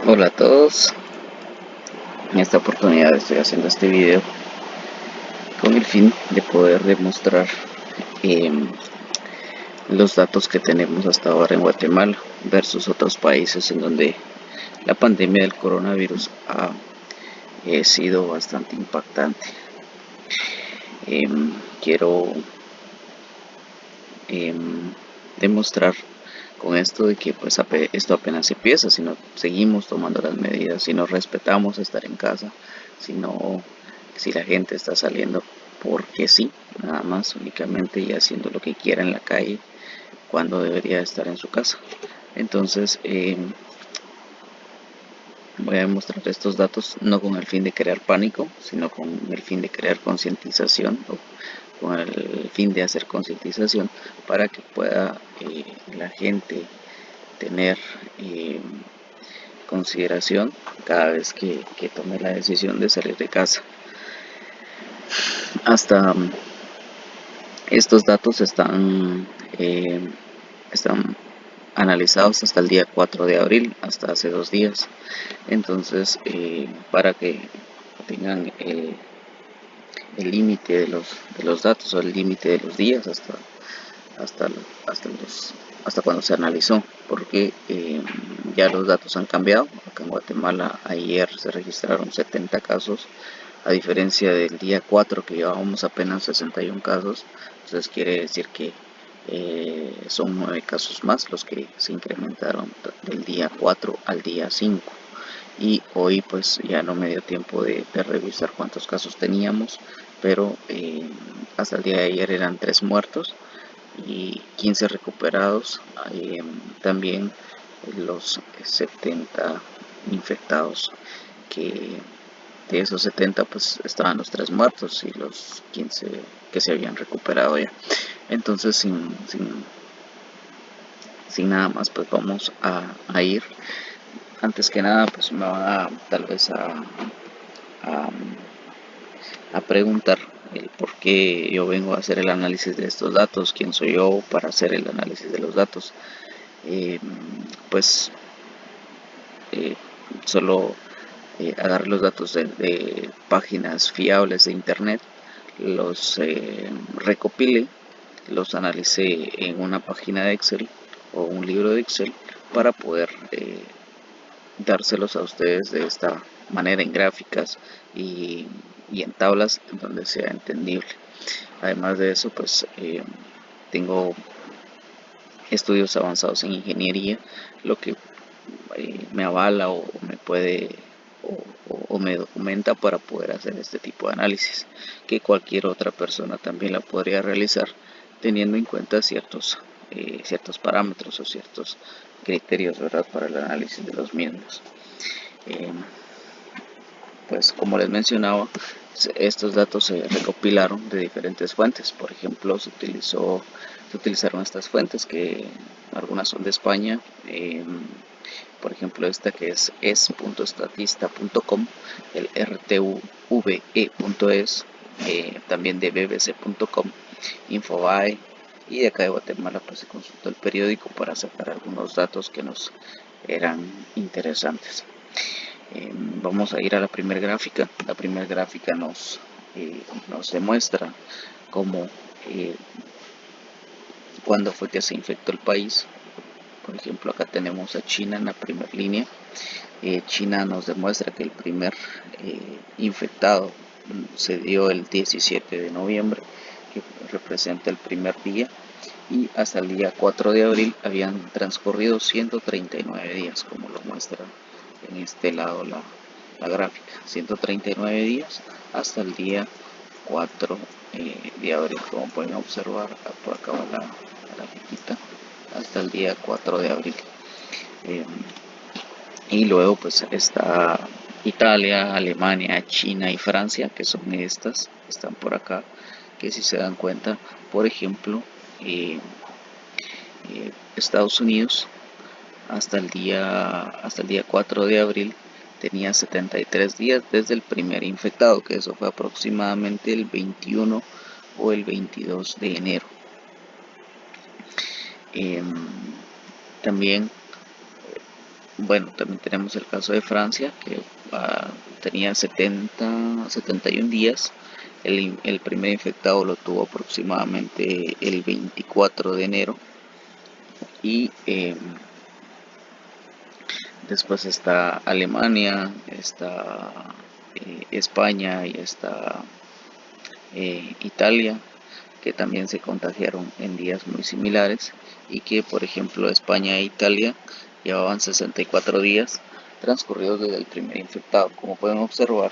Hola a todos, en esta oportunidad estoy haciendo este video con el fin de poder demostrar em, los datos que tenemos hasta ahora en Guatemala versus otros países en donde la pandemia del coronavirus ha sido bastante impactante. Quiero demostrar con esto de que pues esto apenas empieza, si no seguimos tomando las medidas, si no respetamos estar en casa, si la gente está saliendo porque sí, nada más únicamente y haciendo lo que quiera en la calle cuando debería estar en su casa. Entonces voy a demostrar estos datos no con el fin de crear pánico, sino con el fin de crear concientización o con el fin de hacer concientización para que pueda la gente tener consideración cada vez que tome la decisión de salir de casa. Hasta estos datos están analizados hasta el día 4 de abril, hasta hace 2 días. Entonces, para que tengan el límite de los datos o el límite de los días hasta, hasta, hasta cuando se analizó, porque ya los datos han cambiado. Acá en Guatemala ayer se registraron 70 casos, a diferencia del día 4 que llevábamos apenas 61 casos. Entonces quiere decir que son 9 casos más los que se incrementaron del día 4 al día 5. Y hoy pues ya no me dio tiempo de revisar cuántos casos teníamos, pero hasta el día de ayer eran 3 muertos y 15 recuperados. También los 70 infectados, que de esos 70 pues estaban los 3 muertos y los 15 que se habían recuperado ya. Entonces sin nada más pues vamos a ir. Antes que nada pues me van a tal vez a, a preguntar el por qué yo vengo a hacer el análisis de estos datos, quién soy yo para hacer el análisis de los datos. Pues solo agarré los datos de páginas fiables de internet, los recopilé, los analicé en una página de Excel o un libro de Excel para poder dárselos a ustedes de esta manera en gráficas y en tablas donde sea entendible. Además de eso, pues tengo estudios avanzados en ingeniería, lo que me avala o me puede o me documenta para poder hacer este tipo de análisis, que cualquier otra persona también la podría realizar teniendo en cuenta ciertos parámetros o ciertos criterios, ¿verdad?, para el análisis de los mismos. Pues como les mencionaba, estos datos se recopilaron de diferentes fuentes. Por ejemplo, se utilizaron estas fuentes, que algunas son de España. Por ejemplo, esta que es es.statista.com, el rtve.es, también de bbc.com, Infobae, y de acá de Guatemala pues se consultó el periódico para sacar algunos datos que nos eran interesantes. Vamos a ir a la primera gráfica. La primera gráfica nos demuestra cómo cuándo fue que se infectó el país. Por ejemplo, acá tenemos a China en la primera línea. China nos demuestra que el primer infectado se dio el 17 de noviembre, que representa el primer día, y hasta el día 4 de abril habían transcurrido 139 días, como lo muestra en este lado la gráfica. 139 días hasta el día 4 de abril, como pueden observar por acá va la grafiquita, hasta el día 4 de abril. Y luego pues está Italia, Alemania, China y Francia, que son estas, están por acá, que si se dan cuenta, por ejemplo, Estados Unidos hasta el día 4 de abril tenía 73 días desde el primer infectado, que eso fue aproximadamente el 21 o el 22 de enero. También Bueno, también tenemos el caso de Francia, que tenía 71 días. El primer infectado lo tuvo aproximadamente el 24 de enero. Y después está Alemania, está España y está Italia, que también se contagiaron en días muy similares, y que por ejemplo España e Italia llevaban 64 días transcurridos desde el primer infectado. Como pueden observar,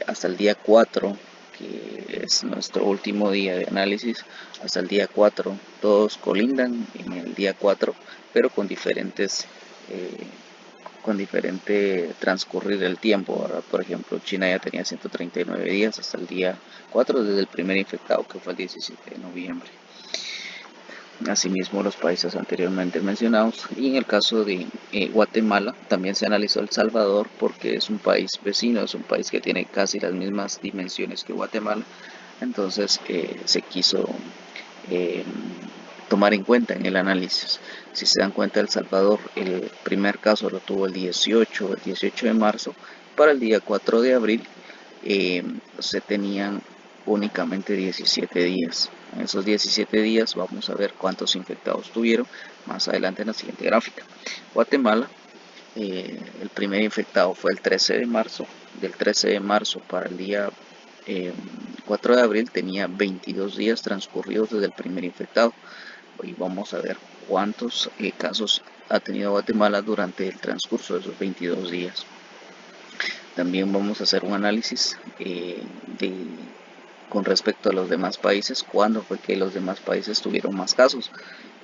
hasta el día 4, que es nuestro último día de análisis, hasta el día 4 todos colindan en el día 4, pero eh, con diferente transcurrir del tiempo, ¿verdad? Por ejemplo, China ya tenía 139 días hasta el día 4 desde el primer infectado, que fue el 17 de noviembre. Asimismo, los países anteriormente mencionados. Y en el caso de Guatemala, también se analizó El Salvador porque es un país vecino, es un país que tiene casi las mismas dimensiones que Guatemala. Entonces se quiso eh, tomar en cuenta en el análisis. Si se dan cuenta, El Salvador, el primer caso lo tuvo el 18 de marzo. Para el día 4 de abril se tenían únicamente 17 días. En esos 17 días vamos a ver cuántos infectados tuvieron más adelante en la siguiente gráfica. Guatemala, el primer infectado fue el 13 de marzo. Del 13 de marzo para el día 4 de abril tenía 22 días transcurridos desde el primer infectado. Hoy vamos a ver cuántos casos ha tenido Guatemala durante el transcurso de esos 22 días. También vamos a hacer un análisis con respecto a los demás países, cuándo fue que los demás países tuvieron más casos,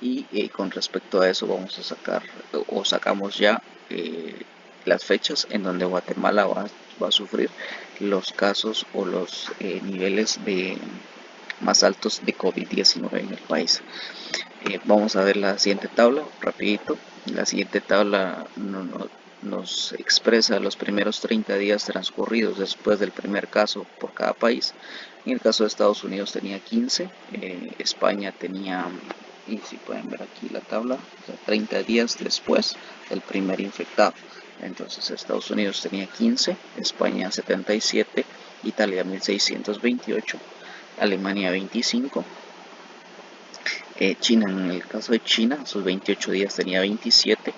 y con respecto a eso vamos a sacar o sacamos ya las fechas en donde Guatemala va a sufrir los casos o los niveles más altos de COVID-19 en el país. Vamos a ver la siguiente tabla rapidito. La siguiente tabla nos expresa los primeros 30 días transcurridos después del primer caso por cada país. En el caso de Estados Unidos tenía 15, España tenía, y si pueden ver aquí la tabla, o sea, 30 días después del primer infectado. Entonces Estados Unidos tenía 15, España 77, Italia 1628, Alemania 25. China, en el caso de China, a sus 28 días tenía 27.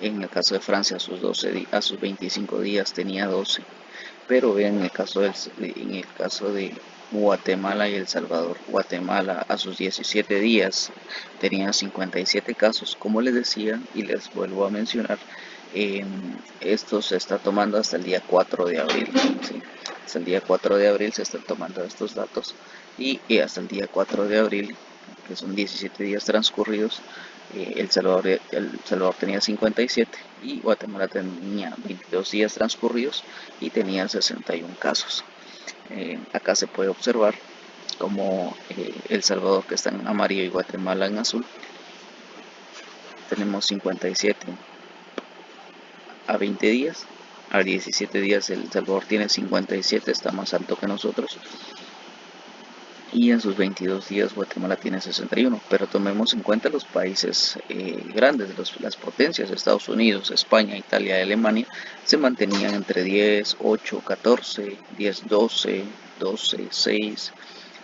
En el caso de Francia, a sus 25 días tenía 12. Pero vean, en el caso de Guatemala y El Salvador, Guatemala a sus 17 días tenía 57 casos. Como les decía y les vuelvo a mencionar, esto se está tomando hasta el día 4 de abril. ¿Sí? Hasta el día 4 de abril se están tomando estos datos, y hasta el día 4 de abril, que son 17 días transcurridos, el Salvador tenía 57 y Guatemala tenía 22 días transcurridos y tenía 61 casos. Acá se puede observar como El Salvador, que está en amarillo, y Guatemala en azul, tenemos 57 a 20 días. A 17 días El Salvador tiene 57, está más alto que nosotros. Y en sus 22 días Guatemala tiene 61, pero tomemos en cuenta los países grandes, las potencias, Estados Unidos, España, Italia y Alemania, se mantenían entre 10, 8, 14, 10, 12, 12, 6,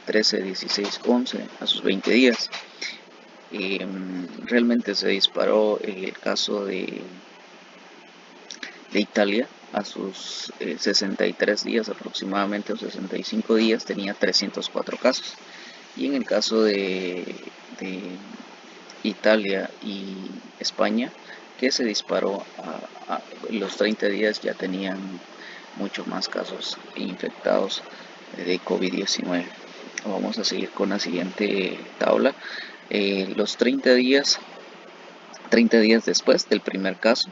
13, 16, 11 a sus 20 días. Realmente se disparó el caso de Italia a sus 63 días aproximadamente, o 65 días, tenía 304 casos. Y en el caso de Italia y España, que se disparó a los 30 días, ya tenían muchos más casos infectados de COVID-19. Vamos a seguir con la siguiente tabla. Los 30 días después del primer caso,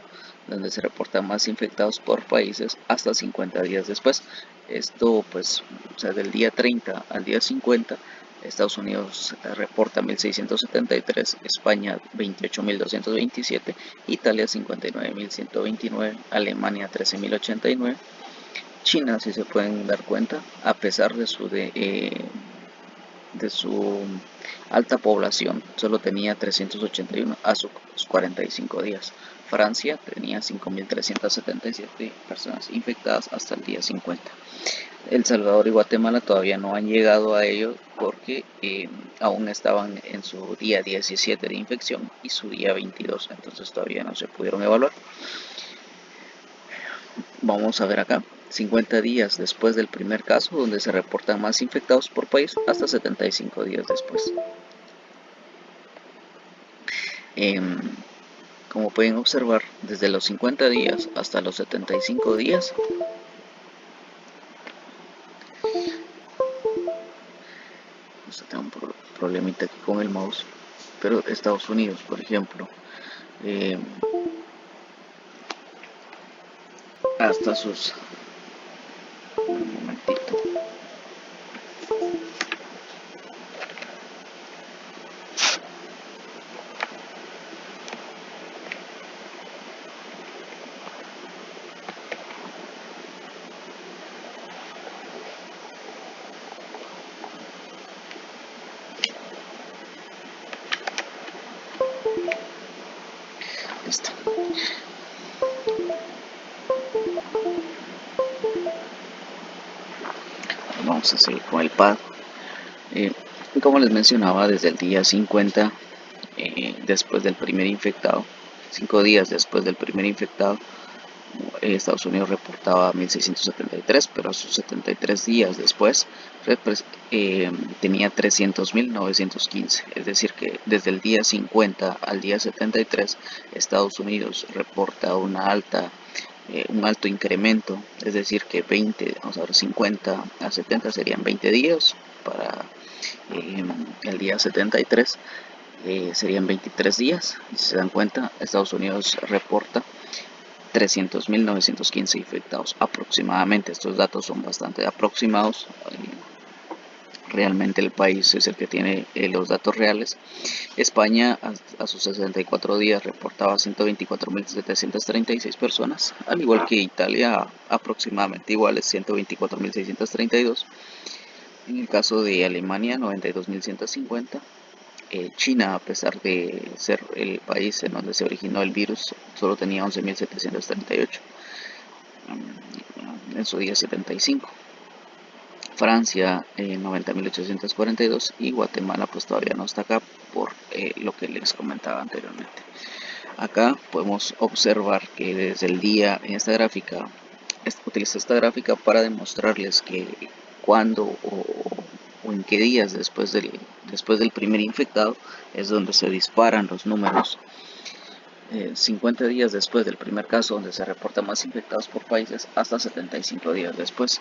donde se reportan más infectados por países, hasta 50 días después. Esto, pues, o sea, del día 30 al día 50, Estados Unidos reporta 1.673, España 28.227, Italia 59.129, Alemania 13.089. China, si se pueden dar cuenta, a pesar de su su alta población solo tenía 381 a sus 45 días. Francia tenía 5.377 personas infectadas hasta el día 50. El Salvador y Guatemala todavía no han llegado a ello porque aún estaban en su día 17 de infección y su día 22, entonces todavía no se pudieron evaluar. Vamos a ver acá, 50 días después del primer caso, donde se reportan más infectados por país, hasta 75 días después. Como pueden observar, desde los 50 días hasta los 75 días, tengo un problemita aquí con el mouse, pero Estados Unidos, por ejemplo, hasta sus... Un momentito. Listo. Vamos a seguir con el pad. Como les mencionaba, desde el día 50, después del primer infectado, 5 días después del primer infectado, Estados Unidos reportaba 1.673, pero a sus 73 días después tenía 300.915. Es decir, que desde el día 50 al día 73, Estados Unidos reporta un alto incremento, es decir, que 20, vamos a ver, 50 a 70 serían 20 días, para el día 73 serían 23 días. Si se dan cuenta, Estados Unidos reporta 300.915 infectados aproximadamente. Estos datos son bastante aproximados. Realmente el país es el que tiene los datos reales. España a sus 64 días reportaba 124.736 personas, al igual que Italia, aproximadamente iguales, 124.632. En el caso de Alemania, 92.150. China, a pesar de ser el país en donde se originó el virus, solo tenía 11.738 en su día 75. Francia, 90.842, y Guatemala pues todavía no está acá por lo que les comentaba anteriormente. Acá podemos observar que desde el día, en esta gráfica, utilizo esta gráfica para demostrarles que cuando o en qué días después del primer infectado es donde se disparan los números. 50 días después del primer caso, donde se reportan más infectados por países, hasta 75 días después.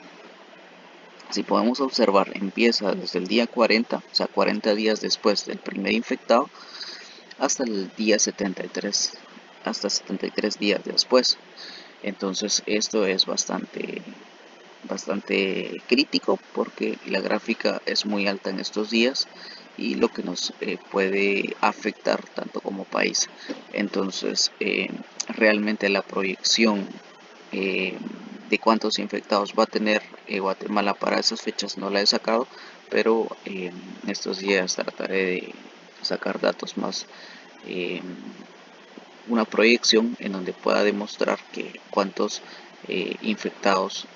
Si podemos observar, empieza desde el día 40, o sea, 40 días después del primer infectado, hasta el día 73, hasta 73 días después. Entonces esto es bastante crítico, porque la gráfica es muy alta en estos días y lo que nos puede afectar tanto como país. Entonces realmente la proyección de cuántos infectados va a tener Guatemala para esas fechas no la he sacado, pero estos días trataré de sacar datos más, una proyección en donde pueda demostrar que cuántos infectados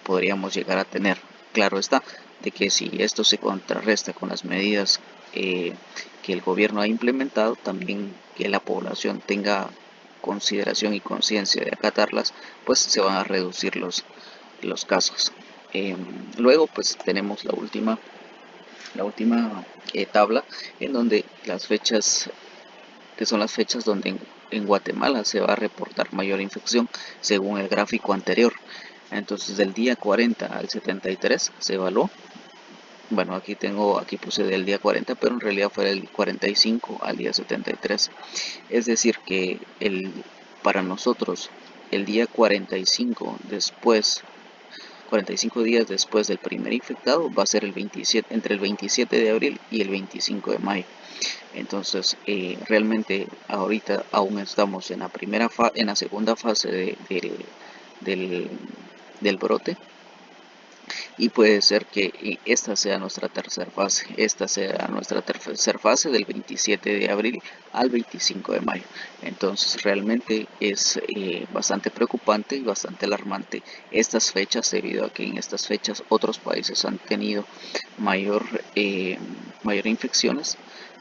podríamos llegar a tener. Claro está, de que si esto se contrarresta con las medidas que el gobierno ha implementado, también que la población tenga consideración y conciencia de acatarlas, pues se van a reducir los casos. Luego pues tenemos la última tabla, en donde las fechas, que son las fechas donde en Guatemala se va a reportar mayor infección según el gráfico anterior. Entonces del día 40 al 73 se evaluó. Bueno, aquí puse del día 40, pero en realidad fue del 45 al día 73. Es decir que para nosotros el día 45 días después del primer infectado va a ser entre el 27 de abril y el 25 de mayo. Entonces realmente ahorita aún estamos en la segunda fase del brote. y puede ser que esta sea nuestra tercera fase, esta sea nuestra tercera fase del 27 de abril al 25 de mayo. Entonces realmente es bastante preocupante y bastante alarmante estas fechas, debido a que en estas fechas otros países han tenido mayor, mayor infecciones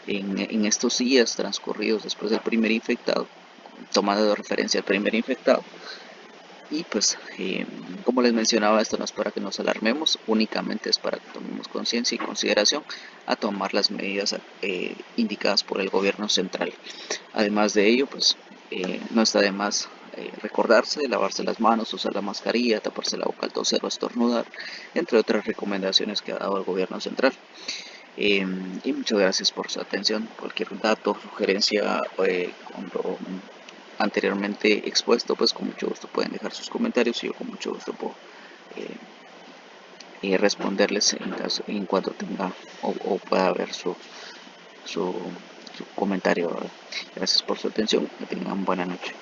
en estos días transcurridos después del primer infectado, tomando de referencia al primer infectado. Y pues, como les mencionaba, esto no es para que nos alarmemos, únicamente es para que tomemos conciencia y consideración a tomar las medidas indicadas por el gobierno central. Además de ello, pues no está de más recordarse de lavarse las manos, usar la mascarilla, taparse la boca al toser o estornudar, entre otras recomendaciones que ha dado el gobierno central. Y muchas gracias por su atención. Cualquier dato, sugerencia con lo anteriormente expuesto, pues con mucho gusto pueden dejar sus comentarios y yo con mucho gusto puedo responderles en cuanto tenga o pueda ver su comentario, ¿verdad? Gracias por su atención, que tengan buena noche.